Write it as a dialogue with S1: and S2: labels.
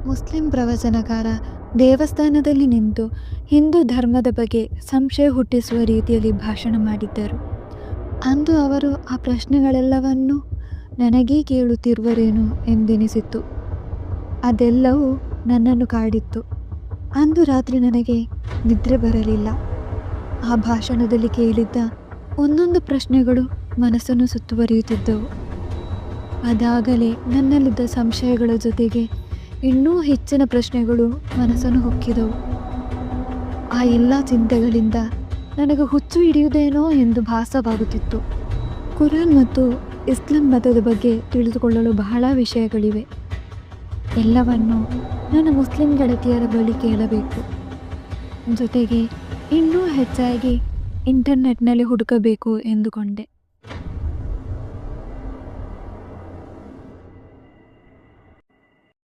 S1: Muslim ಪ್ರವಚನಕಾರ ದೇವಸ್ಥಾನದಲ್ಲಿ ನಿಂತು ಹಿಂದೂ ಧರ್ಮದ ಬಗ್ಗೆ ಸಂಶಯ ಹುಟ್ಟಿಸುವ ರೀತಿಯಲ್ಲಿ ಭಾಷಣ ಮಾಡಿದ್ದರು. ಅಂದು ಅವರು ಆ ಪ್ರಶ್ನೆಗಳೆಲ್ಲವನ್ನೂ ನನಗೇ ಕೇಳುತ್ತಿರುವರೇನೋ ಎಂದೆನಿಸಿತು. ಅದೆಲ್ಲವೂ ನನ್ನನ್ನು ಕಾಡಿತ್ತು. ಅಂದು ರಾತ್ರಿ ನನಗೆ ನಿದ್ರೆ ಬರಲಿಲ್ಲ. ಆ ಭಾಷಣದಲ್ಲಿ ಕೇಳಿದ್ದ ಒಂದೊಂದು ಪ್ರಶ್ನೆಗಳು ಮನಸ್ಸನ್ನು ಸುತ್ತುವರಿಯುತ್ತಿದ್ದವು. ಅದಾಗಲೇ ನನ್ನಲ್ಲಿದ್ದ ಸಂಶಯಗಳ ಜೊತೆಗೆ ಇನ್ನೂ ಹೆಚ್ಚಿನ ಪ್ರಶ್ನೆಗಳು ಮನಸ್ಸನ್ನು ಹೊಕ್ಕಿದವು. ಆ ಎಲ್ಲ ಚಿಂತೆಗಳಿಂದ ನನಗೆ ಹುಚ್ಚು ಹಿಡಿಯುವುದೇನೋ ಎಂದು ಭಾಸವಾಗುತ್ತಿತ್ತು. ಕುರಾನ್ ಮತ್ತು ಇಸ್ಲಾಂ ಮತದ ಬಗ್ಗೆ ತಿಳಿದುಕೊಳ್ಳಲು ಬಹಳ ವಿಷಯಗಳಿವೆ. ಎಲ್ಲವನ್ನೂ ನನ್ನ ಮುಸ್ಲಿಂ ಗೆಳತಿಯರ ಬಳಿ ಕೇಳಬೇಕು. ಜೊತೆಗೆ ಇನ್ನೂ ಹೆಚ್ಚಾಗಿ ಇಂಟರ್ನೆಟ್ನಲ್ಲಿ ಹುಡುಕಬೇಕು ಎಂದುಕೊಂಡೆ.